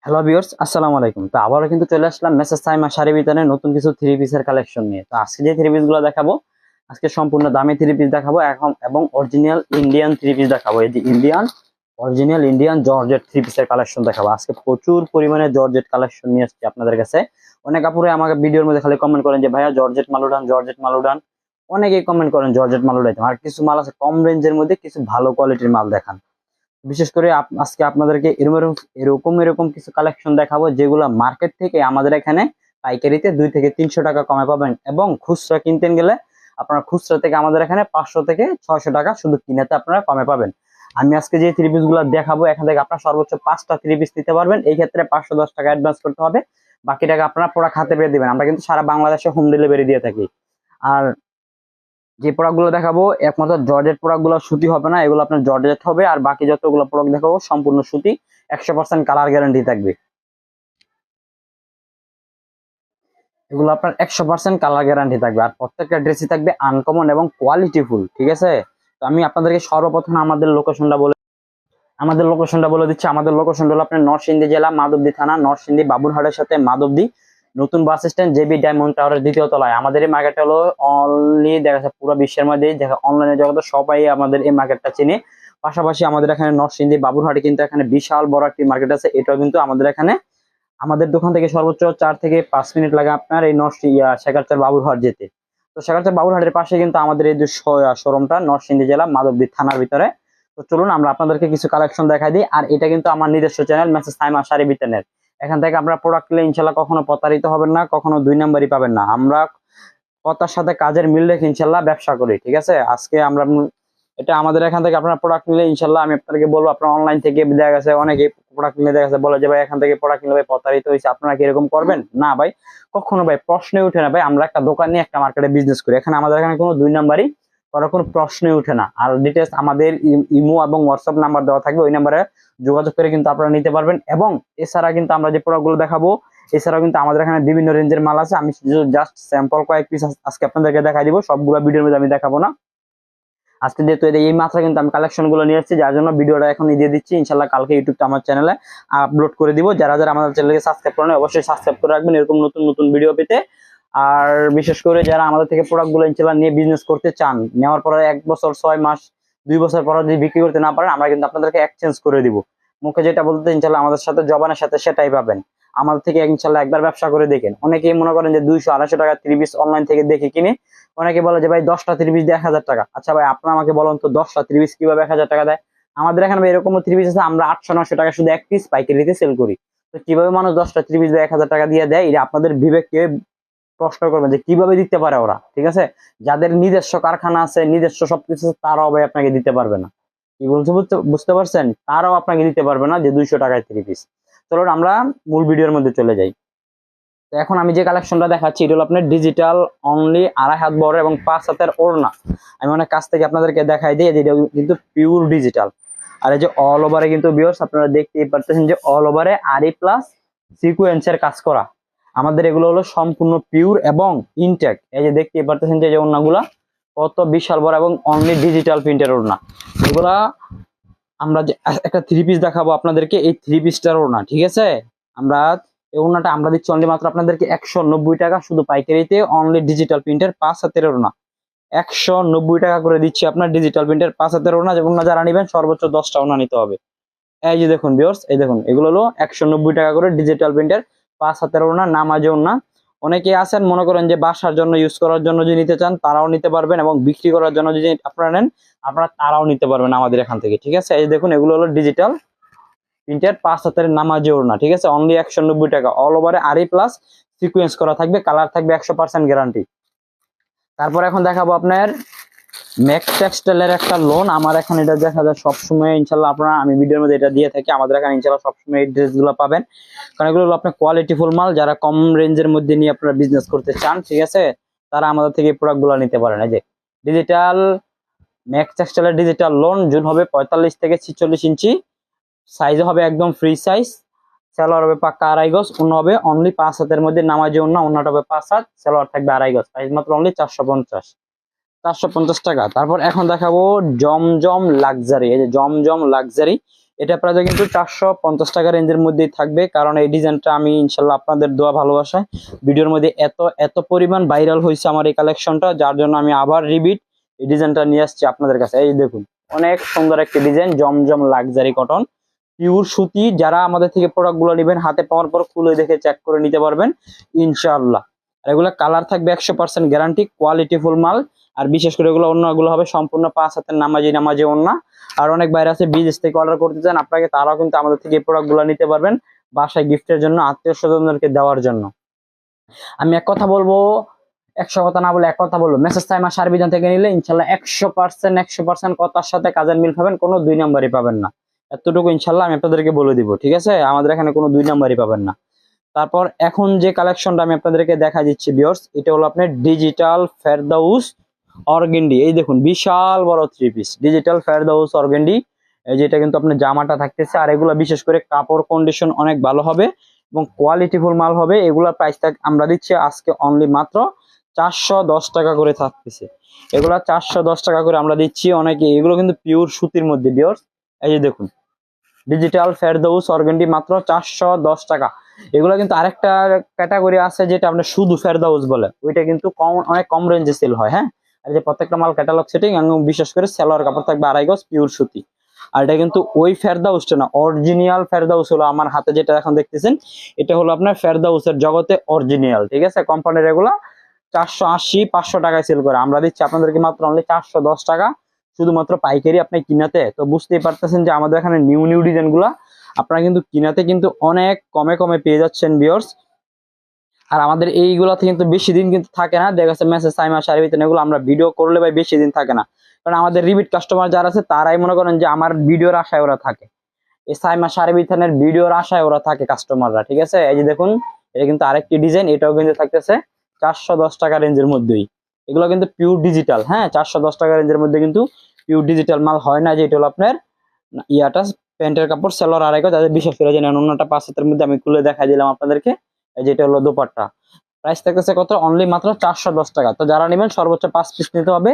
Hello viewers, আসসালামু আলাইকুম। তো আবারও কিন্তু চলে আসলাম মেসেজ সাইমা শাড়ি বিতানে নতুন কিছু থ্রি পিসের কালেকশন নিয়ে। তো আজকে যে থ্রি পিস গুলো দেখাবো, আজকে সম্পূর্ণ দামি থ্রি পিস দেখাবো এখন, এবং অরিজিনাল ইন্ডিয়ান থ্রি পিস দেখাবো। এই যে অরিজিনাল ইন্ডিয়ান জর্জেট থ্রি পিসের কালেকশন দেখাবো। আজকে প্রচুর পরিমাণে জর্জেট কালেকশন নিয়ে আসছি আপনাদের কাছে। অনেক আপুরে আমাকে ভিডিওর মধ্যে খালি কমেন্ট করেন যে ভাইয়া জর্জেট মাল উঠান, জর্জেট মাল উঠান। অনেকেই কমেন্ট করেন জর্জেট মাল উঠাইতে। আর কিছু মাল আছে কম রেঞ্জের মধ্যে, কিছু ভালো কোয়ালিটির মাল দেখান। বিশেষ করে আজকে আপনাদেরকে এরকম এরকম এরকম এরকম কিছু কালেকশন দেখাবো, যেগুলো মার্কেট থেকে আমাদের এখানে পাইকারিতে 2 থেকে 300 টাকা কমে পাবেন, এবং খুচরা কিনতে গেলে আপনারা খুচরা থেকে আমাদের এখানে 500 থেকে 600 টাকা শুধু কিনেতে আপনারা কমে পাবেন। আমি আজকে যে থ্রি পিস গুলো দেখাবো, এখান থেকে আপনারা সর্বোচ্চ 5টা থ্রি পিস নিতে পারবেন। এই ক্ষেত্রে 510 টাকা অ্যাডভান্স করতে হবে, বাকি টাকা আপনারা প্রোডাক্ট হাতে পেয়ে দিবেন। আমরা কিন্তু সারা বাংলাদেশে হোম ডেলিভারি দিয়ে থাকি। আর যে প্রোডাক্ট গুলো দেখাবো, একমাত্র জর্জেট প্রোডাক্ট গুলো সুতি হবে না, এগুলো আপনার জর্জেট হবে। আর বাকি যতগুলো প্রোডাক্ট দেখাবো সম্পূর্ণ সুতি, 100% কালার গ্যারান্টি থাকবে। এগুলো আপনার 100% কালার গ্যারান্টি থাকবে, আর প্রত্যেকটা ড্রেসই থাকবে আনকমন এবং কোয়ালিটিফুল। ঠিক আছে, তো আমি আপনাদেরকে সর্বপ্রথম আমাদের লোকেশনটা বলে দিচ্ছি। আমাদের লোকেশন হলো আপনার নরসিংদী জেলা, মাধবদী থানা, নরসিংদী বাবুরহাটের সাথে মাধবদী নতুন বাস স্ট্যান্ড, জেবি ডায়মন্ড টাওয়ারের দ্বিতীয় তলায়। আমাদের এই মার্কেট হলো অনলি দেখা যাচ্ছে পুরো বিশ্বের মধ্যে দেখা অনলাইনে জগতে সবাই আমাদের এই মার্কেটটা চিনে। পাশাপাশি আমাদের এখানে নরসিংদী বাবুরহাটে কিন্তু এখানে বিশাল বড় একটি মার্কেট আছে, এটাও কিন্তু আমাদের এখানে। আমাদের দোকান থেকে সর্বোচ্চ 4 থেকে 5 মিনিট লাগে আপনার এই শেখারচর বাবুরহাট যেতে। তো শেখারচর বাবুরহাটের পাশে কিন্তু আমাদের এই যে শোরুমটা, নরসিংদী জেলা মাধবদী থানার ভিতরে। তো চলুন আমরা আপনাদেরকে কিছু কালেকশন দেখাই দিই। আর এটা কিন্তু আমার নিজস্ব চ্যানেল মেসেজ সাইমা শাড়ি বিতানের। এখান থেকে আপনারা প্রোডাক্ট কিনলে ইনশাল্লাহ কখনো প্রতারিত হবেন না, কখনো 2 নাম্বারই পাবেন না। আমরা কথার সাথে কাজের মিল রেখে ইনশাল্লাহ ব্যবসা করি। ঠিক আছে, আজকে আমরা এটা আমাদের এখান থেকে আপনারা প্রোডাক্ট নিলে ইনশাল্লাহ আমি আপনাদেরকে বলবো, আপনার অনলাইন থেকে দেখা গেছে অনেকে প্রোডাক্ট নিলে দেখা গেছে বলে যে ভাই এখান থেকে প্রোডাক্ট নিলে ভাই প্রতারিত হয়েছে, আপনারা কি এরকম করবেন? না ভাই, কখনো ভাই প্রশ্নই উঠে না। ভাই আমরা একটা দোকান নিয়ে একটা মার্কেটে বিজনেস করি, এখানে আমাদের এখানে কোনো 2 নাম্বারই করার কোনো প্রশ্নই উঠে না। আর ডিটেলস আমাদের ইমো এবং হোয়াটসঅ্যাপ নাম্বার দেওয়া থাকবে, ওই নাম্বারে যোগাযোগ করে কিন্তু আপনারা নিতে পারবেন। এবং এছাড়া কিন্তু আমরা যে প্রোডাক্ট গুলো দেখাবো, এছাড়াও কিন্তু আমাদের এখানে বিভিন্ন রেঞ্জের মাল আছে। আমি জাস্ট স্যাম্পল কয়েক পিস আজকে আপনাদেরকে দেখাই দিব, সবগুলো ভিডিওর মধ্যে আমি দেখাবো না। আজকে যেহেতু এই মাত্র কিন্তু আমি কালেকশন গুলো নিয়ে এসেছি, যার জন্য ভিডিওটা এখন দিয়ে দিচ্ছি। ইনশাল্লাহ কালকে ইউটিউবটা আমার চ্যানেলে আপলোড করে দিব। যারা যারা আমাদের চ্যানেলকে সাবস্ক্রাইব করেন অবশ্যই সাবস্ক্রাইব করে রাখবেন এরকম নতুন নতুন ভিডিও পেতে। আর বিশেষ করে যারা আমাদের থেকে প্রোডাক্ট গুলো ইনশাল্লাহ নিয়ে বিজনেস করতে চান, নেওয়ার পরে 1 বছর 6 মাস 2 বছর পর যদি বিক্রি করতে না পারেন, আমরা কিন্তু আপনাদেরকে এক্সচেঞ্জ করে দিব। মুখে যেটা বলতে ইনশাল্লাহ আমাদের সাথে জবানের সাথে সেটাই পাবেন। আমাদের থেকে ইনশাল্লাহ একবার ব্যবসা করে দেখেন। অনেকেই মনে করেন যে 200-250 টাকা 3 পিস অনলাইন থেকে দেখে কিনে, অনেকে বলে যে ভাই 10টা 3 পিস দিয়ে 1000 টাকা। আচ্ছা ভাই, আপনার আমাকে বলুন তো 10টা 3 পিস কিভাবে 1000 টাকা দেয়? আমাদের এখানে এরকম 3 পিস আছে, আমরা 800-900 টাকা শুধু এক পিস পাইকারিতে সেল করি। তো কিভাবে মানুষ 10টা 3 পিস দিয়ে 1000 টাকা দিয়ে দেয়, এটা আপনাদের বিবেককে প্রশ্ন করবেন যে কিভাবে দিতে পারে ওরা। ঠিক আছে, যাদের নিজস্ব কারখানা আছে, নিজস্ব সবকিছু আছে, তারাও ভাই আপনাকে দিতে পারবে না। কি বলছে বুঝতে বুঝতে পারছেন? তারাও আপনাকে দিতে পারবে না যে 200 টাকায় 3 পিস। চলুন আমরা মূল ভিডিওর মধ্যে চলে যাই। তো এখন আমি যে কালেকশনটা দেখাচ্ছি, এটা হলো আপনার ডিজিটাল অনলি 2.5 হাত বড় এবং 5 হাতের ওড়না। আমি অনেক কাছ থেকে আপনাদেরকে দেখাই দিই যে এটা কিন্তু পিওর ডিজিটাল। আর এই যে অল ওভারে কিন্তু ভিউয়ার্স আপনারা দেখতেই পারতেছেন যে অল ওভারে আরি প্লাস সিকোয়েন্সের কাজ করা। আমাদের এগুলো হলো সম্পূর্ণ পিওর এবং ইনটেক। এই যে দেখতেই পারতেছেন যে ওড়নাগুলা কত বিশাল বড় এবং অনলি ডিজিটাল প্রিন্টের ওড়না। এগুলা আমরা যে একটা 3 পিস দেখাবো আপনাদেরকে, এই 3 পিসটার ওড়না। ঠিক আছে, আমরা এই ওড়নাটা আমরা দিচ্ছি অনলি মাত্র আপনাদেরকে 190 টাকা শুধু পাইকারিতে, অনলি ডিজিটাল প্রিন্টের 5 হাতের ওড়না 190 টাকা করে দিচ্ছি আপনার ডিজিটাল প্রিন্টের 5 হাতের ওড়না। যেমন যারা নিবেন সর্বোচ্চ 10টা ওড়না নিতে হবে। এই যে দেখুন ভিউয়ার্স, এই দেখুন এগুলো হলো 190 টাকা করে ডিজিটাল প্রিন্টের 5 হাতের ওড়না, নামাজে ওড়না। অনেকে আছেন মনে করেন যে বাসার জন্য ইউজ করার জন্য যদি নিতে চান তারাও নিতে পারবেন, এবং বিক্রি করার জন্য যদি আপনারা নেন আপনারা তারাও নিতে পারবেন আমাদের এখান থেকে। ঠিক আছে, এই দেখুন এগুলো হলো ডিজিটাল প্রিন্টের 5 হাতের নামাজি ওড়না। ঠিক আছে, অনলি 190 টাকা। অল ওভারে আরি প্লাস সিকোয়েন্স করা থাকবে, কালার থাকবে 100% গ্যারান্টি। তারপর এখন দেখাবো আপনার ম্যাক্স টেক্সটাইলের একটা লোন। আমার এখন এটা দেখা যায় সবসময় ইনশাল্লাহ আপনারা, আমি ভিডিওর মধ্যে এটা দিয়ে থাকি, আমাদের এখানে ইনশাল্লাহ সবসময় এই ড্রেসগুলো পাবেন। কারণ এগুলো হলো আপনার কোয়ালিটিফুল মাল। যারা কম রেঞ্জের মধ্যে নিয়ে আপনারা বিজনেস করতে চান, ঠিক আছে, তারা আমাদের থেকে প্রোডাক্ট গুলো নিতে পারেন। এই যে ডিজিটাল ম্যাক্স টেক্সটাইলের ডিজিটাল লোন, জুন হবে 45 থেকে 46 ইঞ্চি, সাইজ হবে একদম ফ্রি সাইজ, সালোয়ার হবে পাক্কা 2.5 গজ, অন্য হবে অনলি 5 হাতের মধ্যে নামাজি অন্যটা হবে 5 হাত, সালোয়ার থাকবে 2.5 গজ, প্রাইস মাত্র অনলি 450 টাকা। তারপর এখন দেখাবো জমজম লাক্সারি। এই যে জমজম লাক্সারি, এটা প্রায় কিন্তু 450 টাকা রেঞ্জের মধ্যেই থাকবে, কারণ এই ডিজাইনটা আমি ইনশাল্লাহ আপনাদের দোয়া ভালোবাসায় ভিডিওর মধ্যে এত এত পরিমাণ ভাইরাল হয়েছে আমার এই কালেকশনটা, যার জন্য আমি আবার রিপিট এই ডিজাইনটা নিয়ে আসছি আপনাদের কাছে। এই দেখুন অনেক সুন্দর একটি ডিজাইন, জমজম লাক্সারি কটন পিওর সুতি। যারা আমাদের থেকে প্রোডাক্ট গুলো নেবেন হাতে পাওয়ার পর খুলে দেখে চেক করে নিতে পারবেন ইনশাআল্লাহ। আর এগুলো কালার থাকবে 100% গ্যারান্টি, কোয়ালিটি ফুল মাল। আর বিশেষ করে এগুলো অন্যগুলো হবে সম্পূর্ণ 5 হাতের নামাজি ওন্না। আর অনেক বাইরে আছে বিদেশ থেকে অর্ডার করতে চান আপনাকে, তারাও কিন্তু আমাদের থেকে এই প্রোডাক্ট গুলো নিতে পারবেন বাসায় গিফটের জন্য, আত্মীয় স্বজনদেরকে দেওয়ার জন্য। আমি এক কথা বলবো, 100 কথা না বলে এক কথা বলবো, মেসেজ সাইমা সার্ভিধান থেকে নিলে ইনশাল্লাহ 100% কথার সাথে কাজের মিল পাবেন, কোনো 2 নাম্বারই পাবেন না। এতটুকু ইনশাল্লাহ আমি আপনাদেরকে বলে দিব, ঠিক আছে? আমাদের এখানে কোনো 2 নাম্বারই পাবেন না। তারপর এখন যে কালেকশনটা আমি আপনাদেরকে দেখা দিচ্ছি ভিউয়ার্স, এটা হলো আপনার ডিজিটাল ফেরদাউস অর্গেন্ডি। এই দেখুন বিশাল বড় 3 পিস ডিজিটাল ফেরদাউস অর্গেন্ডি। এই যেটা কিন্তু আপনার জামাটা থাকতেছে, আর এগুলো বিশেষ করে কাপড় কন্ডিশন অনেক ভালো হবে এবং কোয়ালিটিফুল মাল হবে। এগুলোর প্রাইস আমরা দিচ্ছি আজকে অনলি মাত্র 410 টাকা করে থাকতেছে। এগুলা 410 টাকা করে আমরা দিচ্ছি। অনেকে এগুলো কিন্তু পিওর সুতির মধ্যে ভিউয়ার্স। এই যে দেখুন ডিজিটাল ফেরদাউস অর্গেন্ডি মাত্র 410 টাকা। এগুলো কিন্তু আরেকটা ক্যাটাগরি আছে যেটা আপনার শুধু ফেরদাউস বলে, ওইটা কিন্তু অনেক কম রেঞ্জে সেল হয়। হ্যাঁ, আর যে প্রত্যেকটা মাল ক্যাটালগ সেটিং এবং বিশেষ করে সেলোয়ার কাপড় থাকবে 2.5 গজ পিওর সুতি। আর এটা কিন্তু ওই ফেরদাউসটা না, অরিজিনাল ফেরদাউস হলো আমার হাতে যেটা এখন দেখতেছেন, এটা হলো আপনার ফেরদাউসের জগতে অরিজিনাল, ঠিক আছে? কোম্পানির এগুলা 480-500 টাকায় সেল করে, আমরা দিচ্ছি আপনাদেরকে মাত্র অনলি 410 টাকা, শুধুমাত্র পাইকারি আপনি কিনাতে। তো বুঝতেই পারতেছেন যে আমাদের এখানে নিউ ডিজাইন গুলা আপনারা কিন্তু কিনাতে কিন্তু অনেক কমে কমে পেয়ে যাচ্ছেন ভিউয়ার্স। আর আমাদের এইগুলাতে কিন্তু বেশি দিন কিন্তু থাকে না, দেখা যাচ্ছে মেসেজ সাইমা শাড়ি বিতান এগুলো আমরা ভিডিও করলে ভাই বেশি দিন থাকে না, কারণ আমাদের রিপিট কাস্টমার যারা আছে তারাই মনে করেন যে আমার ভিডিওর আশায় ওরা থাকে, এই সাইমা শাড়ি বিতানের ভিডিওর আশায় ওরা থাকে কাস্টমাররা, ঠিক আছে? এই যে দেখুন এটা কিন্তু আরেকটি ডিজাইন, এটাও কিন্তু থাকতেছে 410 টাকা রেঞ্জের মধ্যেই। এগুলো কিন্তু পিওর ডিজিটাল। হ্যাঁ, 410 টাকা রেঞ্জের মধ্যে কিন্তু পিওর ডিজিটাল মাল হয় না। যে এটা হলো আপনার ইয়াটা প্যান্টের কাপড়, সেলোয়ার 2.5 গজ। তাদের বিশেষ করে জানেন অন্যটা 5 হাতের মধ্যে আমি খুলে দেখাই দিলাম আপনাদেরকে। যেটা হলো দোপাট্টা, প্রাইস থাকতেছে কত? অনলি মাত্র 410 টাকা। তো যারা নেবেন সর্বোচ্চ 5 পিস নিতে হবে,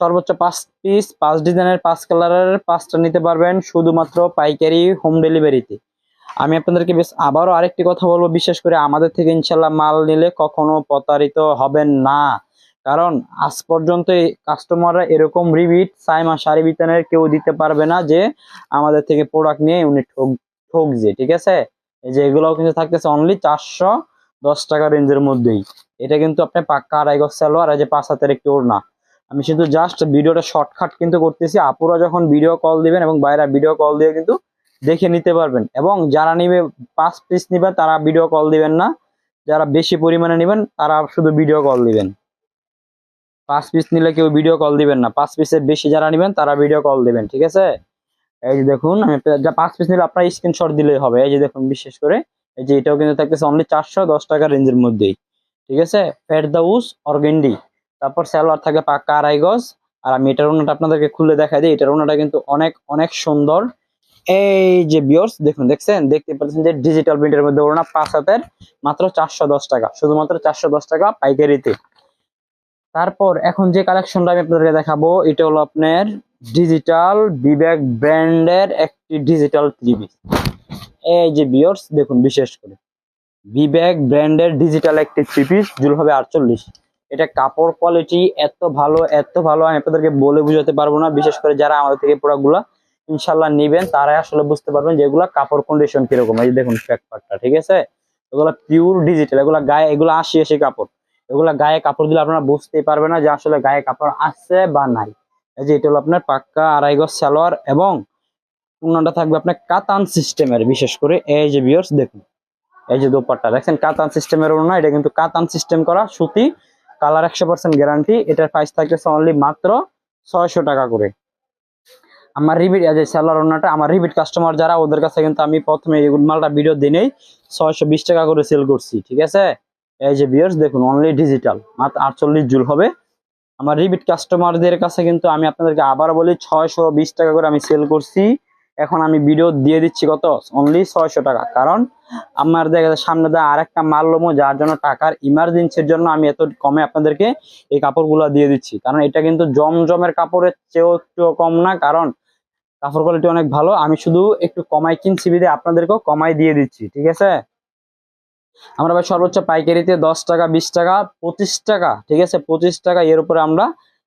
সর্বোচ্চ 5 পিস 5 ডিজাইনের 5 কালারের 5টা নিতে পারবেন শুধুমাত্র পাইকারি হোম ডেলিভারিতে। আমি আপনাদেরকে বেশ আবারও আরেকটি কথা বলবো, বিশেষ করে আমাদের থেকে ইনশাল্লাহ মাল নিলে কখনো প্রতারিত হবেন না, কারণ আজ পর্যন্ত কাস্টমাররা এরকম রিপিট সাইমা শাড়ি বিতানের কেউ দিতে পারবে না যে আমাদের থেকে প্রোডাক্ট নিয়ে উনি ঠকছে, ঠিক আছে? এই যে এগুলোও কিন্তু থাকতেছে অনলি 410 টাকা রেঞ্জের মধ্যেই। এটা কিন্তু আপনি পাক্কা 2.5 গজ সালোয়ার, আর যে 5 হাতের একটি ওড়না। আমি শুধু জাস্ট ভিডিওটা শর্টকাট কিন্তু করতেছি, আপুরা যখন ভিডিও কল দিবেন এবং বাইরে ভিডিও কল দিয়ে কিন্তু দেখে নিতে পারবেন। এবং যারা নিবে 5 পিস নিবে তারা ভিডিও কল দিবেন না, যারা বেশি পরিমাণে নেবেন তারা শুধু ভিডিও কল দিবেন। 5 পিস নিলে কেউ ভিডিও কল দিবেন না, 5 পিসের বেশি যারা নেবেন তারা ভিডিও কল দিবেন, ঠিক আছে? এই যে দেখুন আমি যা 5 পিস নিলে আপনার স্ক্রিনশট দিলেই হবে। এই যে দেখুন বিশেষ করে এই যে এটাও কিন্তু থাকতেছে অনলি 410 টাকা রেঞ্জের মধ্যেই, ঠিক আছে? ফেরদাউস অর্গেন্ডি। তারপর সালোয়ার থাকে পাক্কা 2.5 গজ। আর আমি এটার ওড়নাটা আপনাদেরকে খুলে দেখাই দিই। এটার ওড়নাটা কিন্তু অনেক অনেক সুন্দর। এই যে ভিউয়ার্স দেখুন, দেখছেন, দেখতে পাচ্ছেন যে ডিজিটাল প্রিন্টের মধ্যে ওড়না 5 হাতের, মাত্র 410 টাকা, শুধুমাত্র 410 টাকা পাইকারিতে। তারপর এখন যে কালেকশনটা আমি আপনাদেরকে দেখাবো, এটা হলো আপনার ডিজিটাল বিবেক ব্র্যান্ডের একটি ডিজিটাল 3 পিস। এই যে ভিউয়ার্স দেখুন, বিশেষ করে বিবেক ব্র্যান্ডের ডিজিটাল একটি 3 পিস, জুল হবে 48। এটা কাপড় কোয়ালিটি এত ভালো এত ভালো, আমি আপনাদেরকে বলে বুঝাতে পারবো না। বিশেষ করে যারা আমাদের থেকে প্রোডাক্টগুলো ইনশাল্লাহ নিবেন তারাই আসলে বুঝতে পারবেন যে এগুলা কাপড় কন্ডিশন কিরকম। এই যে দেখুন ব্যাক পার্টটা, ঠিক আছে? এগুলা পিওর ডিজিটাল, এগুলা গায়ে, এগুলো 80 কাপড়, এগুলা গায়ে কাপড় দিলে আপনারা বুঝতেই পারবেন না যে আসলে গায়ে কাপড় আছে বা নাই। এই যে এটা হলো আপনার পাক্কা 2.5 গজ সালোয়ার এবং ওড়নাটা থাকবে আপনার কাতান সিস্টেমের। বিশেষ করে এই যে ভিউয়ার্স দেখুন, এই যে দোপাট্টা দেখছেন কাতান সিস্টেমের ওড়না, এটা কিন্তু কাতান সিস্টেম করা সুতি, কালার 100% গ্যারান্টি। এটার প্রাইস থাকতেছে অনলি মাত্র 600 টাকা করে। আমার রিপিট যে সেলার ওড়নাটা আমার রিপিট কাস্টমার যারা, ওদের কাছে কিন্তু আমি প্রথমে এই মালটা ভিডিও দিনেই 620 টাকা করে সেল করছি, ঠিক আছে? এই যে ভিউয়ার্স দেখুন অনলি ডিজিটাল, মাত্র 48 জুল হবে। আমার রিপিট কাস্টমারদের কাছে কিন্তু আমি আপনাদেরকে আবার বলি 620 টাকা করে আমি সেল করছি। এখন আমি ভিডিও দিয়ে দিচ্ছি কত? অনলি 600 টাকা। কারণ আমার দেখা যায় সামনে দেওয়া আরেকটা মাল লমো, যার জন্য টাকার ইমার্জেন্সির জন্য আমি এত কমে আপনাদেরকে এই কাপড়গুলো দিয়ে দিচ্ছি। কারণ এটা কিন্তু জমজমের কাপড়ের চেয়েও একটু কম না, কারণ কাপড় কোয়ালিটি অনেক ভালো, আমি শুধু একটু কমাই কিনছি বিধে আপনাদেরকেও কমাই দিয়ে দিচ্ছি, ঠিক আছে। আমরা ভাই সর্বোচ্চ পাইকারিতে 10 টাকা 20 টাকা 25 টাকা, ঠিক আছে, 25 টাকা এর উপরে আমরা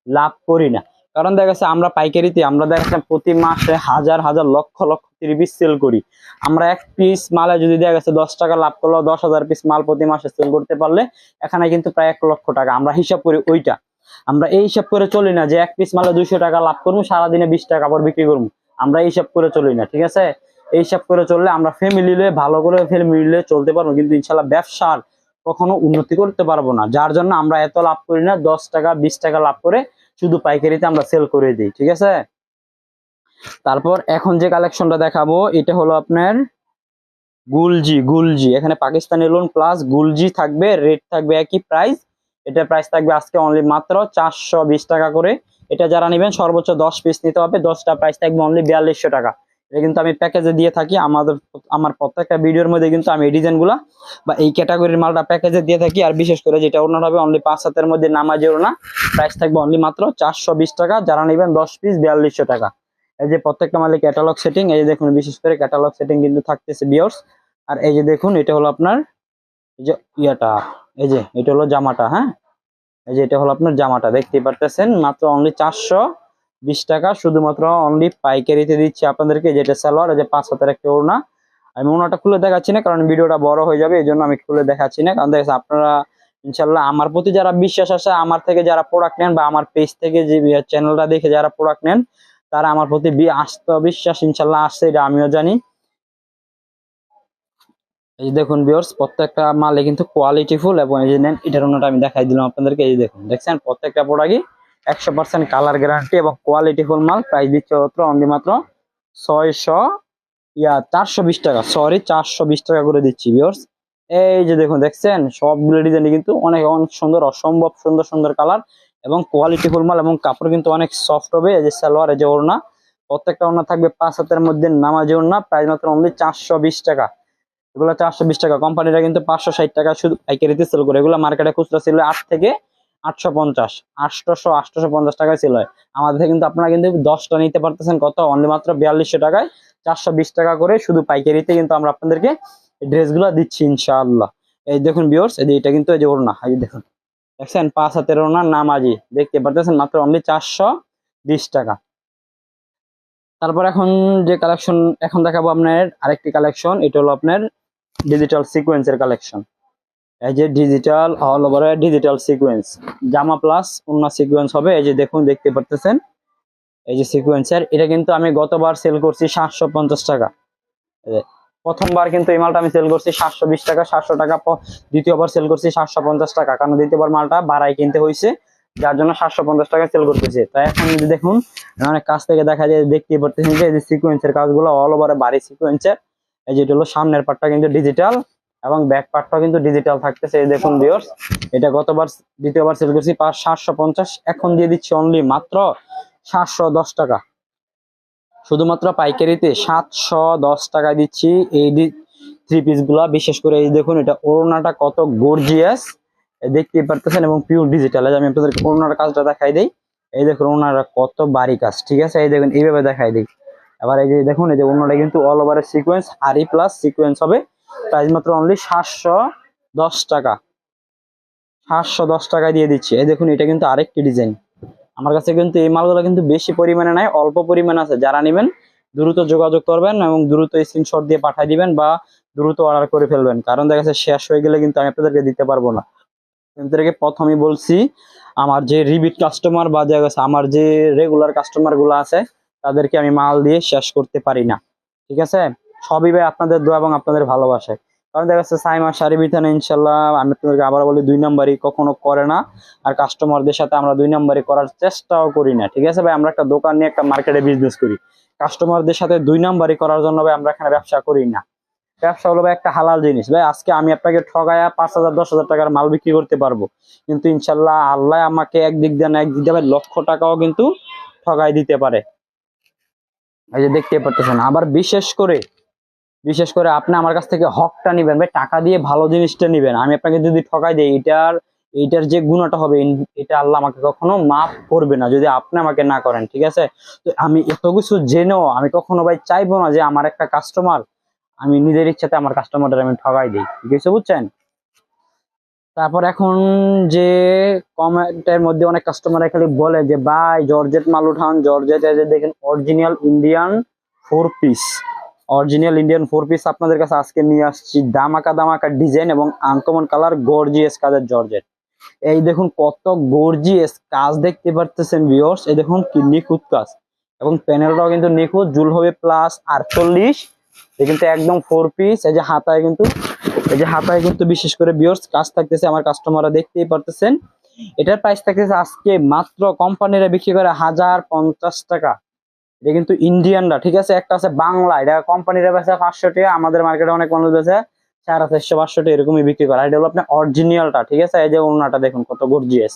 লাভ করি না। কারণ দেখা যাচ্ছে আমরা পাইকারিতে আমরা দেখা যাচ্ছে প্রতি মাসে হাজার হাজার লক্ষ লক্ষ 30 পিস সেল করি। আমরা এক পিস মালে যদি দেখা গেছে 10 টাকা লাভ করলো, 10,000 পিস মাল প্রতি মাসে সেল করতে পারলে এখানে কিন্তু প্রায় 1 লক্ষ টাকা আমরা হিসাব করি। ওইটা আমরা এই হিসাব করে চলি না যে এক পিস মালে 200 টাকা লাভ করবো, সারাদিনে 20 টাকা কাপড় বিক্রি করবো, আমরা এই হিসাব করে চলি না, ঠিক আছে। এই হিসাব করে চললে আমরা ফ্যামিলি নিয়ে ভালো করে ফ্যামিলি নিয়ে চলতে পারবো, কিন্তু ইনশাল্লাহ ব্যবসার কখনো উন্নতি করতে পারবো না। যার জন্য আমরা এত লাভ করি না, 10 টাকা 20 টাকা লাভ করে শুধু পাইকারিতে আমরা সেল করে দিই, ঠিক আছে। তারপর এখন যে কালেকশনটা দেখাবো এটা হলো আপনার গুলজি। গুলজি এখানে পাকিস্তানি লোন প্লাস গুলজি থাকবে, রেট থাকবে একই প্রাইস। এটা প্রাইস থাকবে আজকে অনলি মাত্র 420 টাকা করে। এটা যারা নেবেন সর্বোচ্চ 10 পিস নিতে হবে, 10টা প্রাইস থাকবে অনলি 4200 টাকা। এটা কিন্তু আমি প্যাকেজে দিয়ে থাকি, আমার প্রত্যেকটা ভিডিওর মধ্যে কিন্তু আমি এই ডিজাইন গুলা বা এই ক্যাটাগরির মালটা প্যাকেজে দিয়ে থাকি। আর বিশেষ করে যেটা ওনার হবে অনলি 5 হাতের মধ্যে নামাজি ওড়না, প্রাইস থাকবে অনলি মাত্র 420 টাকা। যারা নেবেন 10 পিস 4200 টাকা। এই যে প্রত্যেকটা মালে ক্যাটালগ সেটিং, এই যে দেখুন বিশেষ করে ক্যাটালগ সেটিং কিন্তু থাকতেছে ভিউয়ার্স। আর এই যে দেখুন এটা হলো আপনার এই যে ইয়াটা, এই যে এটা হলো জামাটা, হ্যাঁ এই যে এটা হলো আপনার জামাটা, দেখতেই পারতেছেন মাত্র অনলি 420 টাকা। শুধুমাত্র অনলি পাইকারিতে দিচ্ছি আপনাদেরকে। যেটা সালোয়ার, এই যে 5 হাতের একটা ওড়না। আমি ওড়নাটা খুলে দেখাচ্ছি না কারণ ভিডিওটা বড় হয়ে যাবে, এই জন্য আমি খুলে দেখাচ্ছি না। কারণ দেখেন আপনারা ইনশাল্লাহ আমার প্রতি যারা বিশ্বাস আছে, আমার থেকে যারা প্রোডাক্ট নেন বা আমার পেজ থেকে যে চ্যানেলটা দেখে যারা প্রোডাক্ট নেন, তারা আমার প্রতি বিশ্বাস ইনশাল্লাহ আসছে, এটা আমিও জানি। এই যে দেখুন ভিউয়ার্স প্রত্যেকটা মালে কিন্তু কোয়ালিটি ফুল, এবং এই যে নেন এটার ওনাটা আমি দেখাই দিলাম আপনাদেরকে। এই যে দেখুন, দেখছেন প্রত্যেকটা প্রোডাক্টই 100% কালার গ্যারান্টি এবং কোয়ালিটি ফুল মাল। প্রাইস দিচ্ছে মাত্র অনলি মাত্র 420 টাকা, সরি 420 টাকা করে দিচ্ছি ভিউয়ার্স। এই যে দেখুন, দেখছেন সবগুলো ডিজাইন কিন্তু অনেক অনেক সুন্দর, অসম্ভব সুন্দর সুন্দর কালার এবং কোয়ালিটি ফুল মাল, এবং কাপড় কিন্তু অনেক সফট হবে। এই যে সালোয়ার, এই যে ওড়না, প্রত্যেকটা ওড়না থাকবে 5 হাতের মধ্যে নামাজি ওড়না, প্রাইস মাত্র অনলি 420 টাকা। এগুলো 420 টাকা, কোম্পানিটা কিন্তু 560 টাকা শুধু পাইকারিতে সেল করে। এগুলো মার্কেটে খুচরা ছিল 8 থেকে 850, 850 টাকায় ছিল। আমাদের থেকে কিন্তু আপনারা কিন্তু 10টা নিতে পারতেছেন কত, অনলি মাত্র 4200 টাকায়। 420 টাকা করে শুধু পাইকারিতে কিন্তু আমরা আপনাদেরকে এই ড্রেসগুলো দিচ্ছি ইনশাআল্লাহ। এই দেখুন ভিউয়ার্স, এই যে এটা কিন্তু এই যে ওড়না, এই যে দেখুন, দেখছেন 5 হাতের ওড়না নামাজি, দেখতে পারতেছেন মাত্র অনলি 420 টাকা। তারপর এখন যে কালেকশন এখন দেখাবো আপনার আরেকটি কালেকশন, এটা হলো আপনার ডিজিটাল সিকোয়েন্সের কালেকশন। এই যে digital all over digital sequence, জামা প্লাস ওড়না সিকোয়েন্স হবে। এই যে দেখুন, দেখতে পারতেছেন এই যে সিকোয়েন্সের, এটা কিন্তু আমি গতবার সেল করছি 750 টাকা। প্রথমবার কিন্তু এই মালটা আমি সেল করছি 720 টাকা, 700 টাকা। দ্বিতীয়বার সেল করছি 750 টাকা, কারণ দ্বিতীয়বার মালটা বাড়াই কিনতে হয়েছে, যার জন্য 750 টাকা সেল করতেছে। তাই এখন যদি দেখুন অনেক কাছ থেকে দেখা যায়, দেখতেই পারতেছেন যে এই যে সিকোয়েন্সের কাজগুলো অল ওভার বাড়ি সিকোয়েন্সের। এই যেটা হলো সামনের পার্টটা কিন্তু ডিজিটাল এবং ব্যাক পার্টটা কিন্তু ডিজিটাল থাকতেছে। এই দেখুন ভিউয়ার্স, এটা গতবার দ্বিতীয়বার সেল করছি 750, এখন দিয়ে দিচ্ছি অনলি মাত্র 710 টাকা। শুধুমাত্র পাইকারিতে 710 টাকায় দিচ্ছি এই থ্রি পিস গুলা। বিশেষ করে এই দেখুন, এটা ওড়নাটা কত গর্জিয়াস দেখতে পারতেছেন, এবং পিওর ডিজিটাল। আমি আপনাদের ওড়নার কাজটা দেখাই দিই। এই দেখুন ওড়নাটা কত বারিক কাজ, ঠিক আছে। এই দেখুন এইভাবে দেখাই দিই। আবার এই যে দেখুন, এই যে ওড়নাটা কিন্তু অল ওভার সিকোয়েন্স, আরি প্লাস সিকোয়েন্স হবে। প্রাইস মাত্র অনলি 710 টাকা। 710 টাকায় দিয়ে দিচ্ছি। এই দেখুন, এটা কিন্তু আরেকটি ডিজাইন। আমার কাছে কিন্তু এই মালগুলো কিন্তু বেশি পরিমাণে নাই, অল্প পরিমাণ আছে। যারা নেবেন দ্রুত যোগাযোগ করবেন এবং দ্রুত স্ক্রিনশট দিয়ে পাঠিয়ে দিবেন বা দ্রুত অর্ডার করে ফেলবেন, কারণ দেখা যাচ্ছে শেষ হয়ে গেলে কিন্তু আমি আপনাদেরকে দিতে পারবো না। আপনাদেরকে প্রথমেই বলছি, আমার যে রিপিট কাস্টমার বা দেখা গেছে আমার যে রেগুলার কাস্টমার গুলো আছে, তাদেরকে আমি মাল দিয়ে শেষ করতে পারি না, ঠিক আছে। সবই ভাই আপনাদের দোয়া এবং আপনাদের ভালোবাসায়। কারণ দেখা যাচ্ছে সাইমা শাড়ি বিথানে ইনশাল্লাহ আমি আপনাদেরকে আবার বলি 2 নাম্বারই কখনো করে না, আর কাস্টমারদের সাথে আমরা 2 নাম্বারই করার চেষ্টাও করি না, ঠিক আছে ভাই। আমরা একটা দোকান নিয়ে একটা মার্কেটে বিজনেস করি, কাস্টমারদের সাথে 2 নাম্বারই করার জন্য ভাই আমরা এখানে ব্যবসা করি না। ব্যবসা হলো ভাই একটা হালাল জিনিস ভাই। আজকে আমি আপনাকে ঠগায়া 5,000 10,000 টাকার মাল বিক্রি করতে পারবো, কিন্তু ইনশাল্লাহ আল্লাহ আমাকে একদিক দিয়ে না একদিক দিয়ে লক্ষ টাকাও কিন্তু ঠগাই দিতে পারে। এই যে দেখতে পারতেছেন। আবার বিশেষ করে আপনি আমার কাছ থেকে হকটা নিবেন ভাই, টাকা দিয়ে ভালো জিনিসটা নিবেন। আমি আপনাকে যদি ঠকাই দিই, এটার এইটার যে গুণাটা হবে এটা আল্লাহ আমাকে কখনো মাফ করবে না যদি আপনি আমাকে না করেন, ঠিক আছে? তো আমি এত কিছু জেনেও আমি কখনো ভাই চাইবো না যে আমার একটা কাস্টমার, আমি নিজের ইচ্ছাতে আমার কাস্টমারদের আমি ঠগাই দিই, ঠিক আছে? বুঝছেন? তারপর এখন যে কমেন্টের মধ্যে অনেক কাস্টমার খালি বলে যে ভাই জর্জেট মাল উঠান, জর্জেট এই যে দেখেন original Indian 4 piece, original Indian 4 piece আপনাদের কাছে আজকে নিয়ে আসছি, দামাকা দামাকা ডিজাইন এবং আনকমন কালার গর্জিয়াস কাজের জর্জেট। এই দেখুন কত গর্জিয়াস কাজ দেখতে পারতেছেন ভিউয়ার্স, এই দেখুন কি নিখুঁত কাজ এবং প্যানেলটাও কিন্তু নিখুঁত, জুল হবে +48। এই কিন্তু একদম 4 পিস। এই যে হাতায় কিন্তু, এই যে হাতায় কিন্তু বিশেষ করে ভিউয়ার্স কাজ থাকতেছে, আমার কাস্টমাররা দেখতেই পারতেছেন। এটার প্রাইস থাকতেছে আজকে মাত্র কোম্পানিরা বিক্রি করে 1050 টাকা। এটা কিন্তু ইন্ডিয়ানরা, ঠিক আছে? একটা আছে বাংলা, এটা কোম্পানিরা বেচে 500 টাকা, আমাদের মার্কেটে অনেক মানুষ বেচে 450-500 টাকা এরকমই বিক্রি করে। এটা হলো আপনার অরিজিনালটা, ঠিক আছে? এই যে ওড়নাটা দেখুন কত গর্জিয়াস,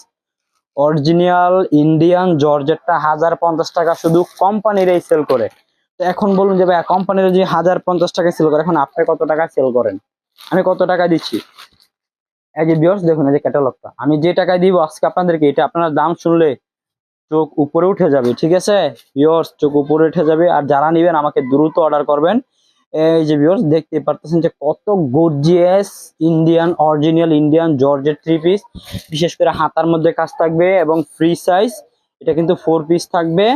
অরিজিনাল ইন্ডিয়ান জর্জেটটা 1050 টাকা শুধু কোম্পানিরাই সেল করে। তো এখন বলুন যে ভাই কোম্পানিরা যে 1050 টাকায় সেল করে, এখন আপনি কত টাকায় সেল করেন, আমি কত টাকা দিচ্ছি? এই যে ভিউয়ার্স দেখুন, এই যে ক্যাটালগটা আমি যে টাকায় দিব আজকে আপনাদেরকে, এটা আপনারা দাম শুনলে চোখ উপরে উঠে যাবে, ঠিক আছে ভিউয়ার্স? চোখ উপরে উঠে যাবে। আর যারা নেবেন আমাকে দ্রুত অর্ডার করবেন। এই যে ভিউয়ার্স দেখতে পারতেছেন যে কত gorgeous Indian, original Indian georgette 3 piece, বিশেষ করে হাতার মধ্যে কাজ থাকবে এবং ফ্রি সাইজ। এটা কিন্তু 4 পিস থাকবে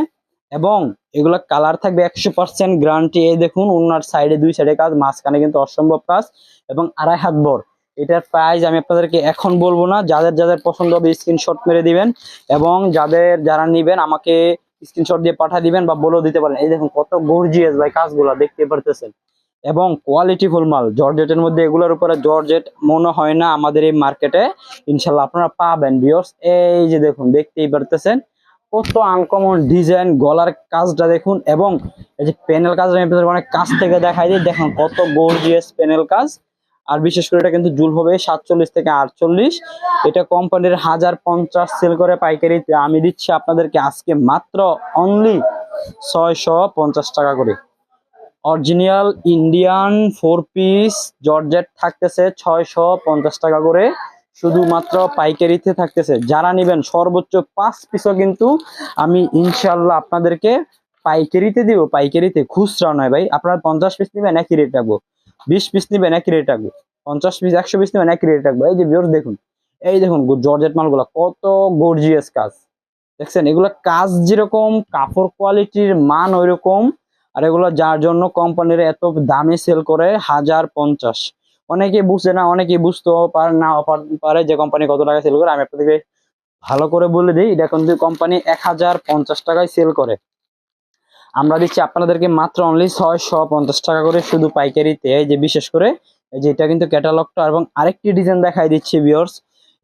এবং এগুলো কালার থাকবে 100% গ্যারান্টি। এই দেখুন ওনার সাইডে, 2 সাইডে কাজ, মাঝখানে কিন্তু অসম্ভব কাজ এবং 2.5 হাত বড়। এটার প্রাইস আমি আপনাদেরকে এখন বলবো না, যাদের যাদের পছন্দ হবে স্ক্রিনশট মেরে দিবেন এবং যারা নিবেন আমাকে স্ক্রিনশট দিয়ে পাঠিয়ে দিবেন বা বলেও দিতে পারেন। এই দেখুন কত গর্জিয়াস ভাই কাজগুলো দেখতে পারতেছেন এবং কোয়ালিটি ফুল মাল জর্জেটের মধ্যে, এগুলোর উপরে জর্জেট মনে হয় না আমাদের এই মার্কেটে, ইনশাল্লাহ আপনারা পাবেন ভিউয়ার্স। এই যে দেখুন দেখতেই পারতেছেন কত আনকমন ডিজাইন, গলার কাজটা দেখুন এবং এই যে প্যানেল কাজ আমি আপনাদের অনেক কাছ থেকে দেখাই দিই, দেখুন কত গর্জিয়াস প্যানেল কাজ। আর বিশেষ করে এটা কিন্তু জুল হবে 47 থেকে 48। এটা কোম্পানির 1050 সেল করে পাইকারিতে, আমি দিচ্ছি আপনাদেরকে আজকে মাত্র অনলি 650 টাকা করে। অরিজিনাল ইন্ডিয়ান 4 পিস জর্জেট থাকতেছে 650 টাকা করে, শুধুমাত্র পাইকারিতে থাকতেছে। যারা নেবেন সর্বোচ্চ 5 পিসও কিন্তু আমি ইনশাল্লাহ আপনাদেরকে পাইকারিতে দিব, পাইকারিতে, খুচরা নয় ভাই। আপনারা 50 পিস নেবেন একই রেট রাখবো, 20 পিস নেবেন একই রেট রাখবো, 50 পিস 100 পিস নেবেন একই রেট রাখবো। এই যে ভিউয়ার্স দেখুন, এই দেখুন জর্জেট মালগুলা কত গর্জিয়াস কাজ দেখছেন, এগুলা কাজ যেরকম কাপড় কোয়ালিটির মান ওই রকম। আর এগুলো যার জন্য কোম্পানির এত দামে সেল করে 1050। অনেকে বুঝে না, অনেকে বুঝতেও পারে না পারে যে কোম্পানি কত টাকা সেল করে। আমি আপনাদেরকে ভালো করে বলে দিই, এটা কিন্তু কোম্পানি 1050 টাকায় সেল করে, আমরা দিচ্ছি আপনাদেরকে মাত্র অনলি 650 টাকা করে শুধু পাইকারিতে। এই যে বিশেষ করে এই যে এটা কিন্তু ক্যাটালগটা এবং আরেকটি ডিজাইন দেখাই দিচ্ছি ভিউয়ার্স,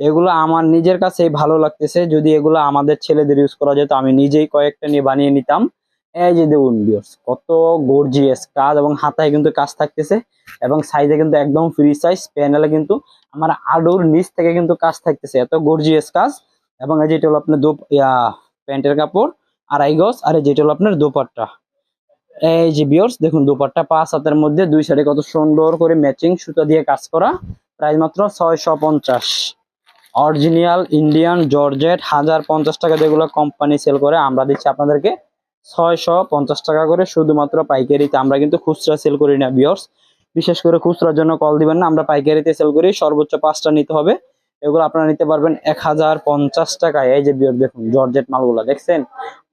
এগুলো আমার নিজের কাছেই ভালো লাগতেছে, যদি এগুলো আমাদের ছেলেদের ইউজ করা যেত আমি নিজেই কয়েকটা নিয়ে বানিয়ে নিতাম। এই যে দেখুন ভিউয়ার্স কত গর্জিয়াস কাজ এবং হাতায় কিন্তু কাজ থাকতেছে এবং সাইজে কিন্তু একদম ফ্রি সাইজ, প্যানেলে কিন্তু আমার আডুর নিচ থেকে কিন্তু কাজ থাকতেছে, এত গর্জিয়াস কাজ। এবং এই যেটা হলো আপনার প্যান্টের কাপড় 2.5 গজ, আর এই যেটা হলো আপনার দোপাট্টা। এই যে ভিউয়ার্স দেখুন দোপাট্টা 5 হাতের মধ্যে, 2 সাইডে কত সুন্দর করে ম্যাচিং সুতা দিয়ে কাজ করা, প্রাইস মাত্র 650। অরিজিনাল ইন্ডিয়ান জর্জেট 1050 টাকা যেগুলো কোম্পানি সেল করে, আমরা দিচ্ছি আপনাদেরকে 650 টাকা করে শুধুমাত্র পাইকারিতে। আমরা কিন্তু খুচরা সেল করি না ভিউয়ার্স, বিশেষ করে খুচরার জন্য কল দিবেন না, আমরা পাইকারিতে সেল করি, সর্বোচ্চ 5টা নিতে হবে। এগুলো আপনারা নিতে পারবেন 1050 টাকায়। এই যে ভিউয়ার্স দেখুন জর্জেট মালগুলা দেখছেন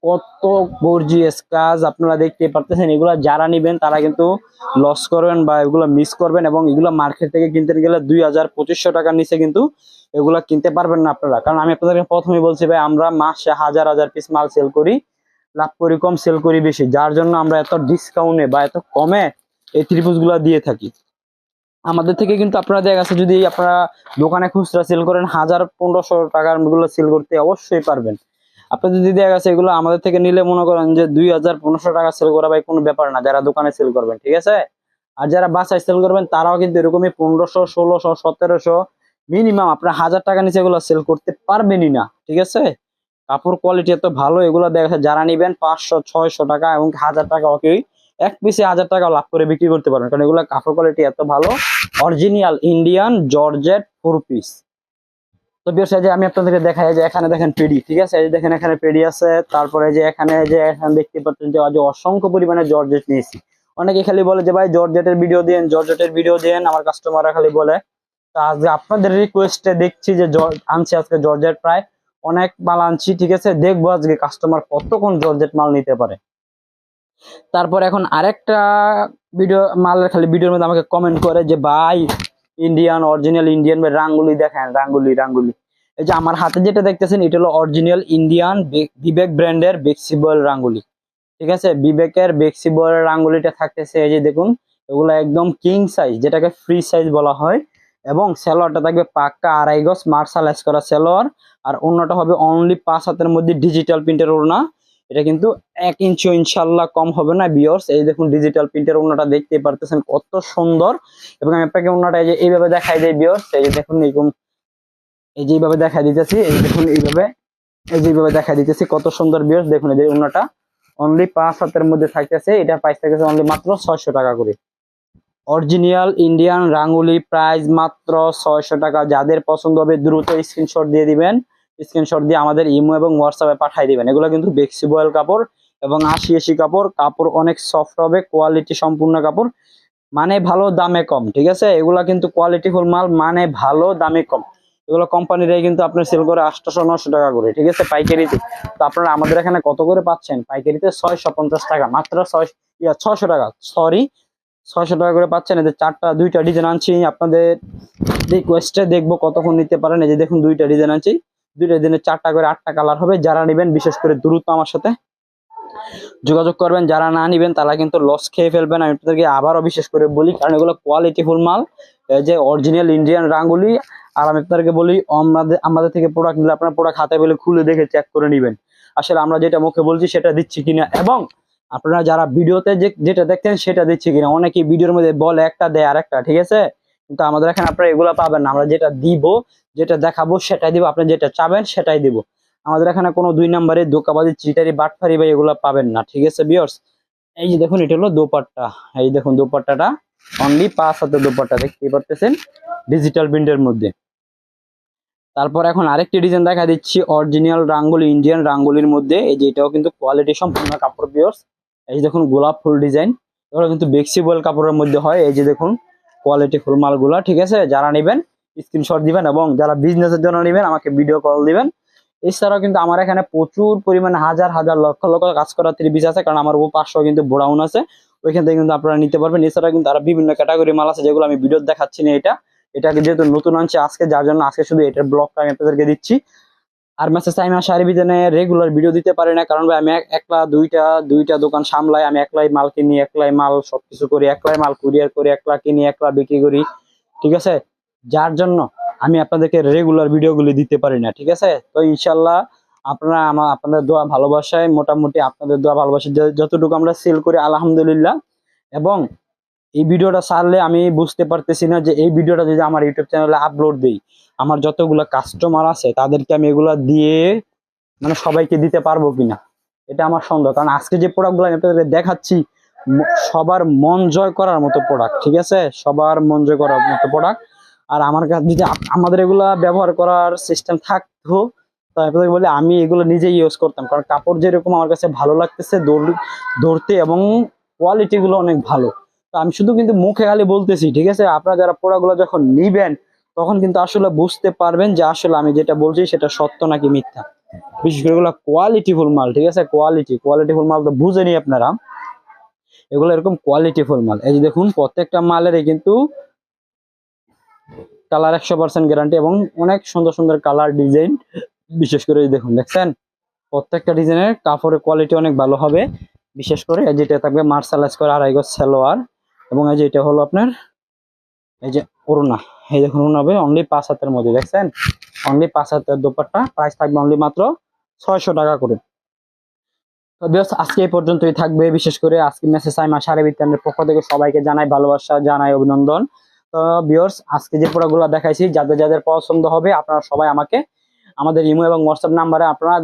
কত গর্জিয়াস কাজ, আপনারা দেখতে পারতেছেন। এগুলা যারা নিবেন তারা কিন্তু লস করবেন বা এগুলো মিস করবেন এবং এগুলো মার্কেট থেকে কিনতে গেলে 2000-2500 টাকার নিচে কিন্তু এগুলা কিনতে পারবেন না আপনারা। কারণ আমি আপনাদেরকে প্রথমেই বলছি ভাই, আমরা মাসে হাজার হাজার পিস মাল সেল করি, লাভ করি কম, সেল করি বেশি, যার জন্য আমরা এত ডিসকাউন্টে বা এত কমে এই ত্রিভুজ গুলা দিয়ে থাকি। আমাদের থেকে কিন্তু আপনারা দেখা গেছে যদি আপনারা দোকানে খুচরা সেল করেন 1000-1500 টাকার গুলো সেল করতে অবশ্যই পারবেন। আপনি যদি দেখা গেছে এগুলো আমাদের থেকে নিলে মনে করেন যে 2000-1500 টাকা সেল করা ভাই কোনো ব্যাপার না, যারা দোকানে সেল করবেন, ঠিক আছে? আর যারা বাসায় সেল করবেন তারাও কিন্তু এরকমই 1500, 1600, 1700 মিনিমাম আপনার 1000 টাকা নিচে এগুলো সেল করতে পারবেনই না, ঠিক আছে? কাপড় কোয়ালিটি এত ভালো, এগুলো দেখা যাচ্ছে যারা নিবেন 500-600 টাকা এবং 1000 টাকা ওকে এক পিসে 1000 টাকা লাভ করে বিক্রি করতে পারবেন, কারণ এগুলো কাপড় কোয়ালিটি এত ভালো। Original Indian georgette 4 piece. তো বিয়ার্স এই যে আমি আপনাদেরকে দেখাই যে এখানে দেখেন পেডি, ঠিক আছে, এই যে দেখেন এখানে পেডি আছে। তারপরে যে এখানে দেখতে পাচ্ছেন যে আজ অসংখ্য পরিমাণে জর্জেট নিয়েছি। অনেকে খালি বলে যে ভাই জর্জেটের ভিডিও দেন, জর্জেটের ভিডিও দেন, আমার কাস্টমাররা খালি বলে। তো আজকে আপনাদের রিকোয়েস্টে দেখছি যে আনছি আজকে জর্জেট, প্রায় অনেক মাল আনছি, ঠিক আছে। দেখবো আজকে কাস্টমার কতক্ষণ জর্জেট মাল নিতে পারে। তারপর এখন আরেকটা ভিডিও মালের খালি ভিডিওর মধ্যে আমাকে কমেন্ট করে যে ভাই ইন্ডিয়ান অরিজিনাল ইন্ডিয়ান রাঙ্গুলি দেখেন, রাঙ্গুলি রাঙ্গুলি। এই যে আমার হাতে যেটা দেখতেছেন এটা হলো অরিজিনাল ইন্ডিয়ান বিবেক ব্র্যান্ডের বেক্সিবল রাঙ্গুলি, ঠিক আছে। বিবেকের বেক্সিবল রাঙ্গুলিটা থাকতেছে এই যে দেখুন, এগুলো একদম কিং সাইজ, যেটাকে ফ্রি সাইজ বলা হয়। এবং সেলোয়ারটা থাকবে পাক্কা 2.5 গজ মার্শালাইজ করা সেলোয়ার। আর অন্যটা হবে অনলি 5 হাতের মধ্যে ডিজিটাল প্রিন্টের ওড়না। এটা কিন্তু 1 ইঞ্চিও ইনশাল্লাহ কম হবে না ভিউয়ার্স। এই দেখুন ডিজিটাল প্রিন্টের ওড়নাটা দেখতেই পারতেছেন কত সুন্দর। এবং আমি আপনাকে ওড়নাটা এই যে এইভাবে দেখাই দেই ভিউয়ার্স, এই যে দেখুন এরকম, এই যে এইভাবে দেখা দিতেছি, এই দেখুন এইভাবে, এই যে এইভাবে দেখা দিতেছি কত সুন্দর ভিউয়ার্স। দেখুন এই যে ওড়নাটা অনলি 5 হাতের মধ্যে থাকতেছে, এটা প্রাইস থাকতেছে অনলি মাত্র 600 টাকা করে। অরিজিনাল ইন্ডিয়ান রাঙ্গুলি প্রাইস মাত্র 600 টাকা। যাদের পছন্দ হবে দ্রুত স্ক্রিনশট দিয়ে দিবেন, স্ক্রিনশট দিয়ে আমাদের ইমো এবং হোয়াটসঅ্যাপে পাঠিয়ে দিবেন। এগুলো কিন্তু বেক্সিবয়েল কাপড় এবং 80 কাপড়, কাপড় অনেক সফট হবে, কোয়ালিটি সম্পূর্ণ কাপড়, মানে ভালো দামে কম, ঠিক আছে। এগুলা কিন্তু কোয়ালিটিফুল মাল, মানে ভালো দামে কম। এগুলো কোম্পানিরাই কিন্তু আপনার সেল করে 800-900 টাকা করে, ঠিক আছে, পাইকারিতে। তো আপনারা আমাদের এখানে কত করে পাচ্ছেন? পাইকারিতে 650 টাকা, মাত্র 600 টাকা, সরি 600 টাকা করে পাচ্ছেন। এদের 2টা ডিজাইন আনছি, আপনাদের রিকোয়েস্টে দেখবো কতক্ষণ নিতে পারেন। এই যে দেখুন 2টা ডিজাইন আনছি, 2টা ডিজাইনে 4টা করে 8টা কালার হবে। যারা নেবেন বিশেষ করে দ্রুত আমার সাথে যোগাযোগ করবেন, যারা না নিবেন তারা কিন্তু লস খেয়ে ফেলবেন। আমি আপনাদেরকে আবারও বিশেষ করে বলি, কারণ এগুলো কোয়ালিটিফুল মাল, এই যে অরিজিনাল ইন্ডিয়ান রাঙ্গুলি। আর আমি আপনাদেরকে বলি, আমাদের থেকে প্রোডাক্ট নিলে আপনার প্রোডাক্ট হাতে পেলে খুলে দেখে চেক করে নিবেন আসলে আমরা যেটা মুখে বলছি সেটা দিচ্ছি কিনা, এবং আপনারা যারা ভিডিওতে যেটা দেখতেন সেটা দিচ্ছি কিনা। অনেকে ভিডিওর মধ্যে বলে একটা দেয় আরেকটা, ঠিক আছে, কিন্তু আমাদের এখানে আপনারা এগুলো পাবেন না। আমরা যেটা দিব, যেটা দেখাবো সেটাই দিব, আপনি যেটা চাবেন সেটাই দিব। আমাদের এখানে কোনো 2 নম্বরে ধোঁকাবাজি, চিটারি, বাটফারি বা এগুলো পাবেন না, ঠিক আছে ভিউয়ার্স। এই যে দেখুন এটা হলো দোপাট্টা, এই দেখুন দোপাট্টাটা অনলি 5 হাতের দোপাট্টা, দেখতে পারতেছেন ডিজিটাল প্রিন্টের মধ্যে। তারপর এখন আরেকটি ডিজাইন দেখা দিচ্ছি অরিজিনাল রাঙ্গুলি, ইন্ডিয়ান রাঙ্গুলির মধ্যে। এই যে এটাও কিন্তু কোয়ালিটি সম্পূর্ণ কাপড় ভিউয়ার্স। এই যে দেখুন গোলাপ ফুল ডিজাইন, এগুলো কিন্তু বেক্সিবল কাপড়ের মধ্যে হয়। এই যে দেখুন কোয়ালিটি ফুল মালগুলা, ঠিক আছে। যারা নেবেন স্ক্রিনশট দিবেন, এবং যারা বিজনেসের জন্য নেবেন আমাকে ভিডিও কল দিবেন। এছাড়াও কিন্তু আমার এখানে প্রচুর পরিমাণে হাজার হাজার লক্ষ লক্ষ কাজ করা 3 পিস আছে, কারণ আমার উপর 500 কিন্তু বোড়াউন আছে, ওইখান থেকে কিন্তু আপনারা নিতে পারবেন। এছাড়া কিন্তু আরো বিভিন্ন ক্যাটাগরি মাল আছে যেগুলো আমি ভিডিও দেখাচ্ছি না। এটাকে যেহেতু নতুন আনছে আজকে, যার জন্য আজকে শুধু এটার ব্লগটা আমি আপনাদেরকে দিচ্ছি। আর মেসেজ টাইম শাড়ি বিধানে রেগুলার ভিডিও দিতে পারি না, কারণ ভাই আমি একলা দুইটা দোকান সামলাই। আমি একলাই মাল কিনি, একলাই মাল সবকিছু করি, একলাই মাল কুরিয়ার করি, একলা কিনি, একলা বিক্রি করি, ঠিক আছে। যার জন্য আমি আপনাদেরকে রেগুলার ভিডিওগুলি দিতে পারি না, ঠিক আছে। তো ইনশাল্লাহ আপনারা আপনাদের দোয়া ভালোবাসায়, মোটামুটি আপনাদের দোয়া ভালোবাসায় যতটুকু আমরা সেল করি আলহামদুলিল্লাহ। এবং এই ভিডিওটা ছাড়লে আমি বুঝতে পারতেছি না যে এই ভিডিওটা যদি আমার ইউটিউব চ্যানেলে আপলোড দিই, আমার যতগুলো কাস্টমার আছে তাদেরকে আমি এগুলা দিয়ে মানে সবাইকে দিতে পারবো কিনা, এটা আমার সন্দেহ। কারণ আজকে যে প্রোডাক্টগুলো আমি আপনাদেরকে দেখাচ্ছি সবার মন জয় করার মতো প্রোডাক্ট, ঠিক আছে, সবার মন জয় করার মতো প্রোডাক্ট। আর আমার কাছে যদি আমাদের এগুলা ব্যবহার করার সিস্টেম থাকতো, তো আপনাদের বলি আমি এগুলো নিজেই ইউজ করতাম, কারণ কাপড় যেরকম আমার কাছে ভালো লাগতেছে ধরতে, এবং কোয়ালিটি গুলো অনেক ভালো। তো আমি শুধু কিন্তু মুখে খালি বলতেছি, ঠিক আছে। আপনারা যারা প্রোডাক্টগুলো যখন নিবেন তখন কিন্তু আসলে বুঝতে পারবেন যে আসলে আমি যেটা বলছি সেটা সত্য নাকি মিথ্যা। বিশেষ করে এগুলো কোয়ালিটিফুল মাল, ঠিক আছে, কোয়ালিটিফুল মাল তো বুঝেনি আপনারা, এগুলো এরকম কোয়ালিটিফুল মাল। এই যে দেখুন প্রত্যেকটা মালেরই কিন্তু কালার 100% গ্যারান্টি, এবং অনেক সুন্দর সুন্দর কালার ডিজাইন। বিশেষ করে দেখুন, দেখছেন প্রত্যেকটা ডিজাইনের কাপড়ের কোয়ালিটি অনেক ভালো হবে। বিশেষ করে যেটা থাকবে মার্শালাইজ করে 2.5 গজ সালোয়ার, এবং এই যে এটা হলো আপনার এই যে ওড়না। এই দেখুন ওড়না হবে অনলি 5 হাতের মধ্যে, দেখছেন অনলি 5 হাতের দোপাট্টা, প্রাইস থাকবে অনলি মাত্র 600 টাকা করে। তো ভিউয়ার্স আজকে এই পর্যন্তই থাকবে। বিশেষ করে আজকে মেসেজ সাইমা শাড়ি বিতানের পক্ষ থেকে সবাইকে জানাই ভালোবাসা, জানাই অভিনন্দন। তো ভিউয়ার্স আজকে যে প্রোডাক্টগুলো দেখাইছি যাদের যাদের পছন্দ হবে আপনারা সবাই আমাদের ইমো এবং হোয়াটসঅ্যাপ নাম্বারে আপনারা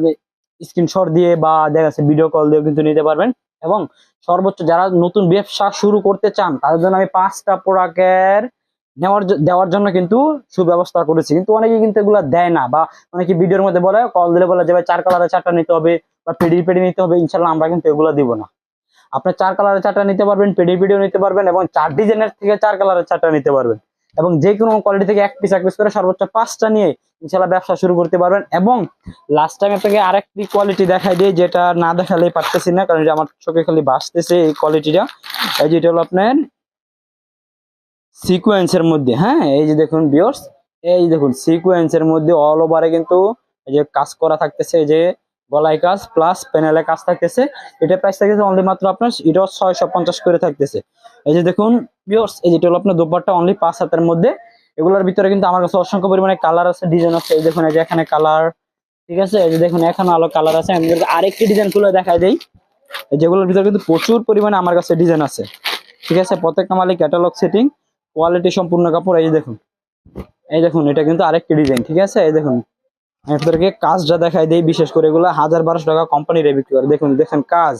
স্ক্রিনশট দিয়ে বা দেখা যাচ্ছে ভিডিও কল দিয়েও কিন্তু নিতে পারবেন। এবং সর্বোচ্চ যারা নতুন ব্যবসা শুরু করতে চান তাদের জন্য আমি 5টা প্রোডাক্টের দেওয়ার জন্য কিন্তু সুব্যবস্থা করেছি, কিন্তু অনেকে কিন্তু এগুলো দেয় না, বা অনেকে ভিডিওর মধ্যে বলে, কল দিলে বলে যে ভাই 4 কালারের চারটা নিতে হবে বা পেডি পেডি নিতে হবে। ইনশাল্লাহ আমরা কিন্তু এগুলো দিব না। আপনি 4 কালারের চারটা নিতে পারবেন, পেডি পেডিও নিতে পারবেন, এবং 4 ডিজাইনের থেকে 4 কালারের চারটা নিতে পারবেন, এবং যে কোনো কোয়ালিটি থেকে এক পিস করে সর্বোচ্চ 5টা নিয়ে ইনশাল্লাহ ব্যবসা শুরু করতে পারবেন। এবং লাস্ট টাইম আপনাকে আরেকটি কোয়ালিটি দেখাই দিই, যেটা না দেখালেই পারতেছি না, কারণ এটা আমার চোখে খালি ভাসতেছে এই কোয়ালিটিটা। এই যেটা হলো আপনার সিকোয়েন্সের মধ্যে, হ্যাঁ, এই যে দেখুন ভিউয়ার্স, এই দেখুন সিকোয়েন্সের মধ্যে অল ওভারে কিন্তু এই যে কাজ করা থাকতেছে, এই যে গলায় কাজ প্লাস প্যানেলে কাজ থাকতেছে। এটা প্রাইস থাকতেছে অনলি মাত্র আপনার এটা 650 করে থাকতেছে। এই যে দেখুন ভিউয়ার্স, এই যেটা হলো আপনার দোপাট্টা অনলি 5 হাতের মধ্যে। এগুলোর ভিতরে কিন্তু আমার কাছে অসংখ্য পরিমাণে কালার আছে, ডিজাইন আছে। এই দেখুন, এই যে এখানে কালার, ঠিক আছে, এই যে দেখুন এখানে আলো কালার আছে। আমি যদি আরেকটি ডিজাইন খুলে দেখাই দেই, যেগুলোর ভিতরে কিন্তু প্রচুর পরিমাণে আমার কাছে ডিজাইন আছে, ঠিক আছে। প্রত্যেকটা মালিক ক্যাটালগ সেটিং, কোয়ালিটি সম্পূর্ণ কাপড়। এই দেখুন, এই দেখুন এটা কিন্তু আরেকটি ডিজাইন, ঠিক আছে। এই দেখুন আপনাদেরকে কাজটা দেখাই দেই, বিশেষ করে এগুলো 1000-1200 টাকা কোম্পানির বিক্রি করে। দেখুন, দেখেন কাজ,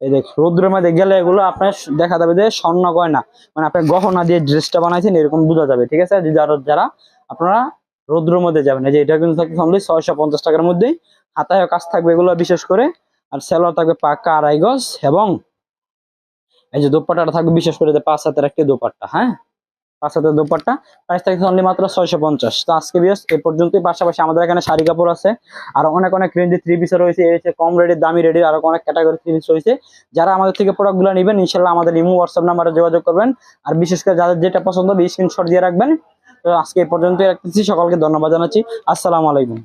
এই দেখ রৌদ্রের মধ্যে গেলে এগুলো আপনার দেখা যাবে যে স্বর্ণ গয়না, মানে আপনার গহনা দিয়ে ড্রেসটা বানাইছেন এরকম বোঝা যাবে, ঠিক আছে। যারা আপনারা রৌদ্রের মধ্যে যাবেন, এই যে এটা কিন্তু থাকবে অনলি 650 টাকার মধ্যেই। হাতায় কাজ থাকবে এগুলো বিশেষ করে, আর সেলোয়ার থাকবে পাক্কা 2.5 গজ, এবং এই যে দোপাট্টাটা থাকবে বিশেষ করে যে 5 হাতের একটি দোপাট্টা, হ্যাঁ, 5 হাতের দোপাট্টা। প্রাইস থাকছে অনলি মাত্র 650। তো আজকে ভিউয়ার্স এই পর্যন্তই। পাশাপাশি আমাদের এখানে শাড়ি কাপড় আছে, আর অনেক অনেক রেঞ্জে 3 পিস রয়েছে, এই হচ্ছে কম রেটের, দামি রেটের, আর অনেক ক্যাটাগরি 3 পিস রয়েছে। যারা আমাদের থেকে প্রোডাক্টগুলো নেবেন ইনশাআল্লাহ আমাদের ইমো হোয়াটসঅ্যাপ নাম্বারে যোগাযোগ করবেন, আর বিশেষ করে যাদের যেটা পছন্দ হবে স্ক্রিনশট দিয়ে রাখবেন। তো আজকে এই পর্যন্তই রাখতেছি, সকলকে ধন্যবাদ জানাচ্ছি। আসসালামু আলাইকুম।